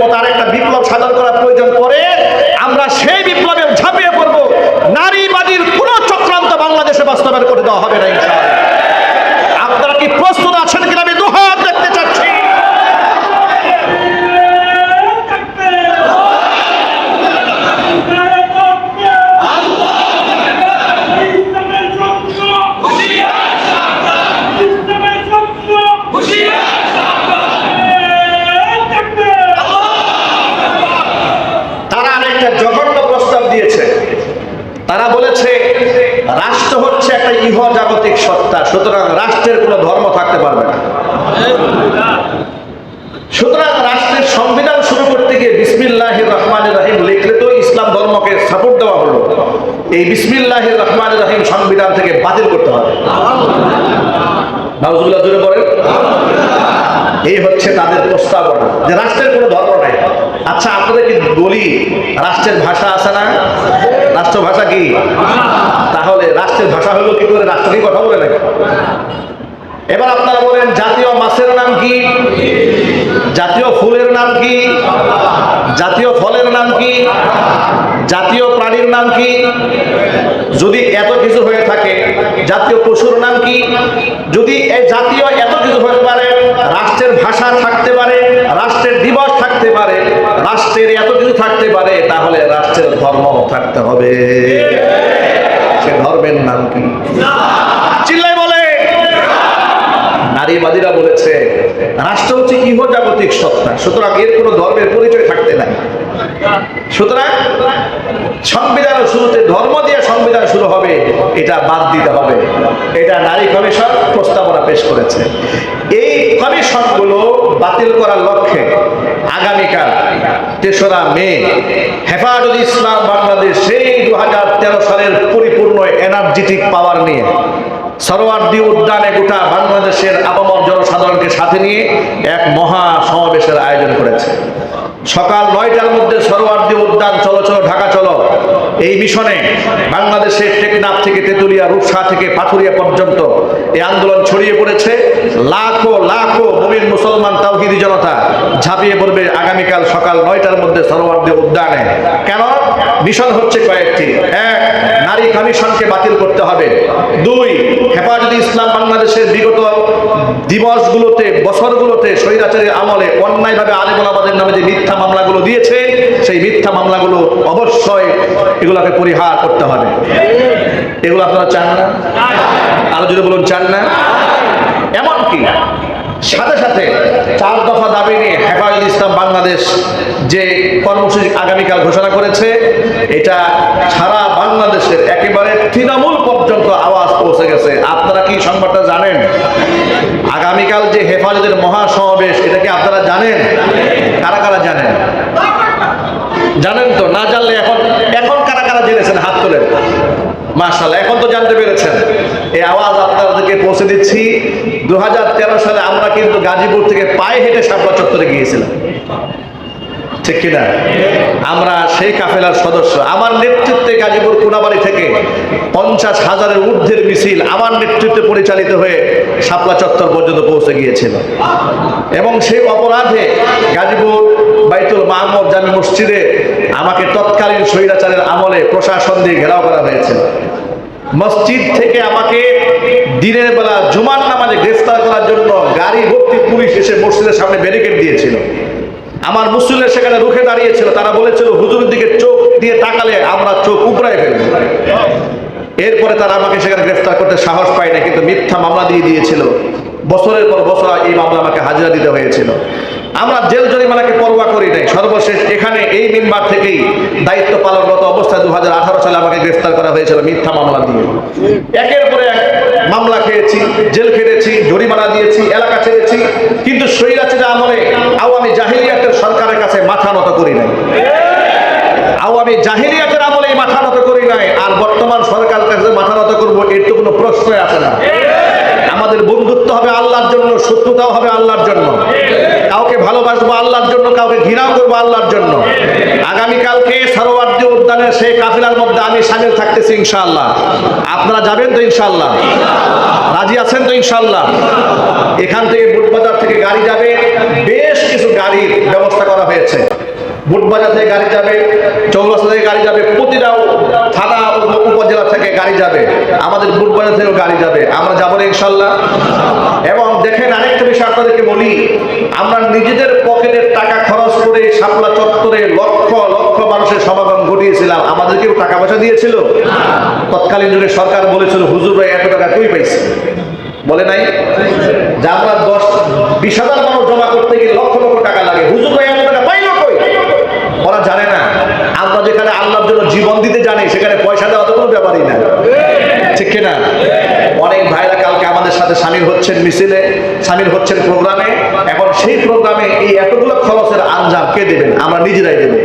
মতো আরেকটা বিপ্লব সাধন করার প্রয়োজন পড়ে, আমরা সেই বিপ্লবে ঝাঁপিয়ে পড়বো। নারীবাদীর কোন চক্রান্ত বাংলাদেশে বাস্তবায়ন করে দেওয়া হবে না ইনশাআল্লাহ। আপনারা কি প্রস্তুত আছেন কিনা আমি দুহাত দেখতে চাচ্ছি। তারা বলেছে রাষ্ট্র হচ্ছে একটা ইহজাগতিক সত্তা, সুতরাং রাষ্ট্রের কোনো ধর্ম থাকতে পারবে না। সুতরাং রাষ্ট্রের সংবিধান শুরু করতে গিয়ে বিসমিল্লাহির রহমানির রহিম লিখলে তো ইসলাম ধর্মকে সাপোর্ট দেওয়া হলো, এই বিসমিল্লাহির রহমানির রহিম সংবিধান থেকে বাতিল করতে হবে। নাউজুবিল্লাহ জোরে বলেন। এই হচ্ছে তাদের প্রস্তাবনা যে রাষ্ট্রের কোনো ধর্ম নাই। আচ্ছা, আপনাদের কি বলি রাষ্ট্রের ভাষা আছে না? রাষ্ট্র ভাষা কি? তাহলে রাষ্ট্রের ভাষা হলো কি করে? রাষ্ট্র কি কথা বলে নাকি? এবার আপনারা বলেন জাতীয় মাছের নাম কি? জাতীয় ফুলের নাম কি? জাতীয় ফলের নাম কি? জাতীয় প্রাণীর নাম কি? যদি এত কিছু হয়ে থাকে, জাতীয় পশুর নাম কি? যদি এই জাতীয় এত কিছু হতে পারে, রাষ্ট্রের ভাষা থাকতে পারে, রাষ্ট্রের দিবস থাকতে পারে, রাষ্ট্রের এত কিছু থাকতে পারে, তাহলে রাষ্ট্রের ধর্ম থাকতে হবে। সে ধর্মের নাম কি? চিল্লাই বলে। নারীবাদীরা বলেছে রাষ্ট্র হচ্ছে ইহজাগতিক সত্তা, সুতরাং এর কোনো ধর্মের পরিচয় থাকতে নাই। সুতরাং সংবিধান শুরুতে ধর্ম দিয়ে সংবিধান শুরু হবে, এটা বাদ দিতে হবে। এটা নারী কমিশন প্রস্তাবনা পেশ করেছে। এই কমিশনগুলো বাতিল করার লক্ষ্যে আগামীকাল ৩রা মে হেফাজত ইসলাম বাংলাদেশ সেই 2013 সালের পরিপূর্ণ এনার্জেটিক পাওয়ার নিয়ে সরোয়ার্দী উদ্যানে গোটা বাংলাদেশের আপামর জনসাধারণকে সাথে নিয়ে এক মহা সমাবেশের আয়োজন করেছে। সকাল 9টার মধ্যে সরোয়ার্দী উদ্যান চলো চলো ঢাকা চলো, এই মিশনে বাংলাদেশের টেকনাফ থেকে তেতুলিয়া, রূপসা থেকে পাথুরিয়া পর্যন্ত এই আন্দোলন ছড়িয়ে পড়েছে। লাখো লাখো মুমিন মুসলমান তাওহীদি জনতা ঝাঁপিয়ে পড়বে আগামীকাল সকাল 9টার মধ্যে সরোয়ার্দী উদ্যানে। কেন? মিশন হচ্ছে কয়েকটি। 1, নারী কমিশনকে বাতিল করতে হবে। 2, হেফাজত ইসলাম বাংলাদেশের বিগত দিবসগুলোতে, বছরগুলোতে স্বৈরাচারের আমলে অন্যায়ভাবে আলেম ওলামাদের নামে যে মিথ্যা মামলাগুলো দিয়েছে, সেই মিথ্যা মামলাগুলো অবশ্যই এগুলোকে পরিহার করতে হবে। এগুলো আপনারা চান না? আরো যদি বলুন চান না? এমনকি সাথে সাথে 4 দফা দাবি নিয়ে হেফাজত ইসলাম বাংলাদেশ যে কর্মসূচি আগামীকাল ঘোষণা করেছে, এটা সারা বাংলাদেশের একেবারে তৃণমূল পর্যন্ত আওয়াজ পৌঁছে গেছে। আপনারা কি সংবাদটা জানেন? আগামীকাল যে হেফাজতের মহাসমাবেশ, এটা কি আপনারা জানেন? কারা কারা জানেন? জানেন তো? না জানলে এখন কারা কারা জেনেছেন হাত তোলেন। মাশাআল্লাহ, এখন তো জানতে পেরেছেন। এই আওয়াজ আপনাদেরকে পৌঁছে দিচ্ছি। 2013 সালে আমরা কিন্তু গাজীপুর থেকে পায়ে হেঁটে শাপলা চত্বরে গিয়েছিলাম, ঠিক কিনা? আমরা সেই কাফেলার সদস্য। আমার নেতৃত্বে গাজীপুর কোনাবাড়ি থেকে 50,000-এর ঊর্ধ্বের মিছিল আমার নেতৃত্বে পরিচালিত হয়ে শাপলা চত্বর পর্যন্ত পৌঁছে গিয়েছিল। এবং সেই অপরাধে গাজীপুর বাইতুল মামুর জামি মসজিদে আমাকে তৎকালীন স্বৈরাচারের আমলে প্রশাসন দিয়ে ঘেরাও করা হয়েছিল। মসজিদ থেকে আমাকে দিনের বেলা জুমার নামাজে গ্রেফতার করার জন্য গাড়ি ভর্তি পুলিশ এসে মসজিদের সামনে ব্যারিকেড দিয়েছিল। আমার মুসল্লিরা সেখানে রুখে দাঁড়িয়েছিল। তারা বলেছিল হুজুরের দিকে চোখ দিয়ে তাকালে আমরা চোখ উপড়ায় ফেলব। এরপরে তারা আমাকে সেখানে গ্রেফতার করতে সাহস পায় না, কিন্তু মিথ্যা মামলা দিয়ে দিয়েছিল। বছরের পর বছর এই মামলা আমাকে হাজিরা দিতে হয়েছিল। আমরা জেল জরিমানাকে পরোয়া করি নাই। সর্বশেষ এখানে এই মিম্বার থেকেই দায়িত্ব পালনরত অবস্থায় 2018 সালে আমাকে গ্রেফতার করা হয়েছিল মিথ্যা মামলা দিয়ে। একের পর এক মামলা খেয়েছি, জেল খেটেছি, জরিমানা দিয়েছি, এলাকা ছেড়েছি, কিন্তু স্বৈরাচারের আমলে আওয়ামী জাহিলিয়াতের সরকারের কাছে মাথা নত করি নাই। আওয়ামী জাহিলিয়াতের আমলে মাথা নত করি নাই, আর বর্তমান সরকারের কাছে মাথা নত করবো এর তো কোনো প্রশ্নই আসে না। আমাদের বন্ধুত্ব হবে আল্লাহর জন্য, শত্রুতাও হবে আল্লাহর জন্য। কাউকে ভালোবাসবো আল্লাহর জন্য, কাউকে ঘৃণাও করবো আল্লাহর জন্য। আগামীকালকে সরোয়ার্দী উদ্যানের সেই কাফিলার মধ্যে আমি শামিল থাকতেছি ইনশাআল্লাহ। আপনারা যাবেন তো ইনশাআল্লাহ? রাজি আছেন তো ইনশাআল্লাহ? এখান থেকে বুটবাজার থেকে গাড়ি যাবে, বেশ কিছু গাড়ির ব্যবস্থা করা হয়েছে। বুটবাজার থেকে গাড়ি যাবে, চৌরাস্তা থেকে গাড়ি যাবে, প্রতিটা থানা উপজেলা থেকে গাড়ি যাবে, আমাদের বুটবাজার থেকেও গাড়ি যাবে। আমরা যাবো না ইনশাল্লাহ? এবং দেখেন আরেকটা বিষয় আপনাদেরকে বলি, আমরা নিজেদের পকেটের টাকা খরচ করে শাপলা চত্বরে লক্ষ লক্ষ মানুষের সমাগম ঘটিয়েছিলাম। আমাদের কেউ টাকা পয়সা দিয়েছিল? তৎকালীন যুগে সরকার বলেছিল হুজুর ভাই এত টাকা কই পাইছে? বলে নাই যে আমরা 10-20,000 মানুষ জমা করতে গিয়ে লক্ষ লক্ষ টাকা লাগে, হুজুর ভাই এত টাকা পাইলো কই? ওরা জানে না আমরা যেখানে আল্লাহর জন্য জীবন দিতে জানি সেখানে পয়সা দেওয়া তো কোনো ব্যাপারই না, ঠিক কিনা? অনেক ভাইরা কালকে আমাদের সাথে সামিল হচ্ছেন মিছিলে, সামিল হচ্ছেন প্রোগ্রামে। এখন সেই প্রোগ্রামে এই এতগুলো খরচের আঞ্জাম কে দেবেন? আমরা নিজেরাই দেবো।